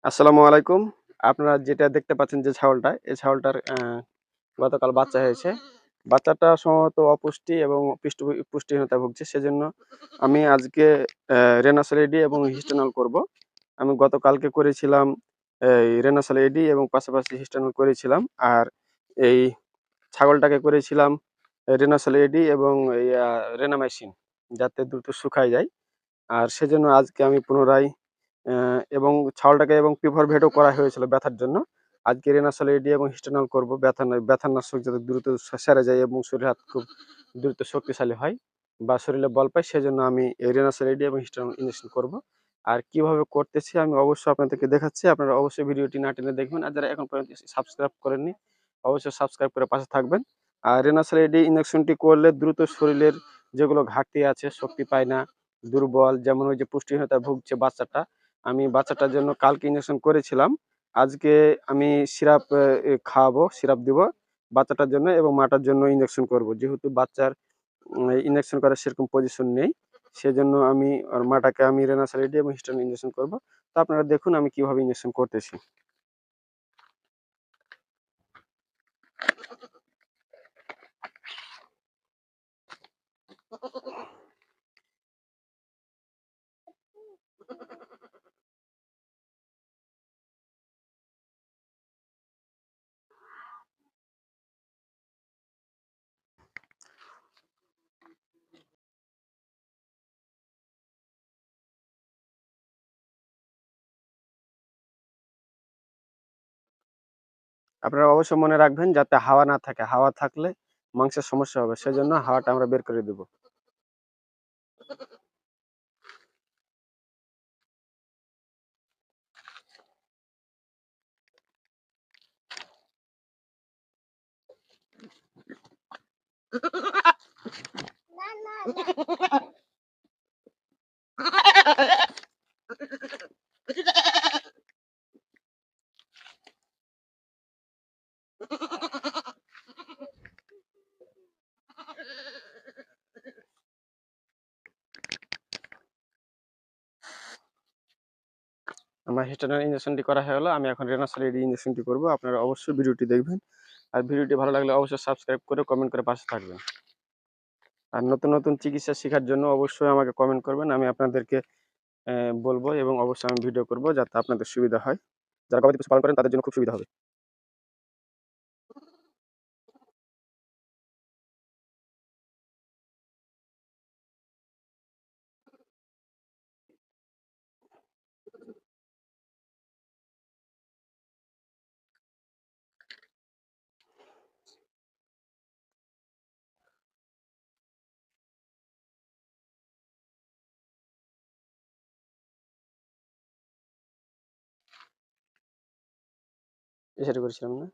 আসসালামু আলাইকুম। আপনারা যেটা দেখতে পাচ্ছেন যে ছাগলটা, এই ছাগলটার গতকাল বাচ্চা হয়েছে। বাচ্চাটা সম্ভবত অপুষ্টি এবং পুষ্টিহীনতায় ভুগছে। সেজন্য আমি আজকে রেনাসল এডি এবং হিস্টোনল করব। আমি গতকালকে করেছিলাম এই রেনাসল এডি এবং পাশাপাশি হিস্টোনল করেছিলাম। আর এই ছাগলটাকে করেছিলাম রেনাসল এডি এবং রেনামাইসিন, যাতে দ্রুত শুকায় যায়। আর সেজন্য আজকে আমি পুনরায় এবং ছাগলটাকে এবং পিফরভেটও করা হয়েছিল ব্যথার জন্য। আজকে রেনাসল এডি এবং হিস্টোনল করব ব্যথানাশক যাতে দ্রুত সেরে যায় এবং শরীর হাত খুব দ্রুত শক্তিশালী হয় বা শরীরে বল পায়। সেজন্য আমি এই রেনাসল এডি এবং হিস্টোনল ইনজেকশন করব। আর কিভাবে করতেছি আমি অবশ্যই আপনাদেরকে দেখাচ্ছি। আপনারা অবশ্যই ভিডিওটি না টেনে দেখবেন। আর যারা এখন পর্যন্ত সাবস্ক্রাইব করেননি, অবশ্যই সাবস্ক্রাইব করে পাশে থাকবেন। আর রেনাসল এডি ইনজেকশনটি করলে দ্রুত শরীরের যেগুলো ঘাটতি আছে, শক্তি পায় না, দুর্বল, যেমন ওই যে পুষ্টিহীনতায় ভুগছে বাচ্চাটা, আমি বাচ্চাটার জন্য কালকে ইনজেকশন করেছিলাম। আজকে আমি সিরাপ খাওয়াবো, সিরাপ দিব বাচ্চাটার জন্য এবং মাটার জন্য ইনজেকশন করব। যেহেতু বাচ্চার ইনজেকশন করার সেরকম পজিশন নেই, সেজন্য আমি আর মাটাকে আমি রেনাসারিডি এবং হিস্টোন ইনজেকশন করব। তো আপনারা দেখুন আমি কিভাবে ইনজেকশন করতেছি। আপনারা অবশ্যই মনে রাখবেন যাতে হাওয়া না থাকে, হাওয়া থাকলে মাংসের সমস্যা হবে, সেজন্য হাওয়াটা আমরা বের করে দেব। আমার হিস্টোনের ইনজেকশনটি করা হয়ে গেলো। আমি এখন রেনাসারিডি ইনজেকশনটি করব। আপনারা অবশ্যই ভিডিওটি দেখবেন। আর ভিডিওটি ভালো লাগলে অবশ্যই সাবস্ক্রাইব করে কমেন্ট করে পাশে থাকবেন। আর নতুন নতুন চিকিৎসা শেখার জন্য অবশ্যই আমাকে কমেন্ট করবেন। আমি আপনাদেরকে বলবো এবং অবশ্যই আমি ভিডিও করব যাতে আপনাদের সুবিধা হয়। যারা গবাদি পশু পালন করেন তাদের জন্য খুব সুবিধা হবে। সেটা করেছিলাম না?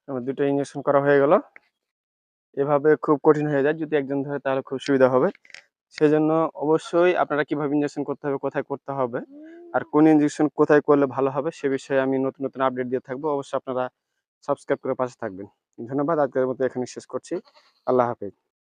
আমার ২ টা ইনজেকশন করা হয়ে গেল। এভাবে খুব কঠিন হয়ে যায়, যদি একজন ধরে তাহলে খুব সুবিধা হবে। সেজন্য অবশ্যই আপনারা কিভাবে ইনজেকশন করতে হবে, কোথায় করতে হবে, আর কোন ইনজেকশন কোথায় করলে ভালো হবে সে বিষয়ে আমি নতুন নতুন আপডেট দিয়ে থাকবো। অবশ্যই আপনারা সাবস্ক্রাইব করে পাশে থাকবেন। ধন্যবাদ। আজকের মতো এখানে শেষ করছি। আল্লাহ হাফেজ।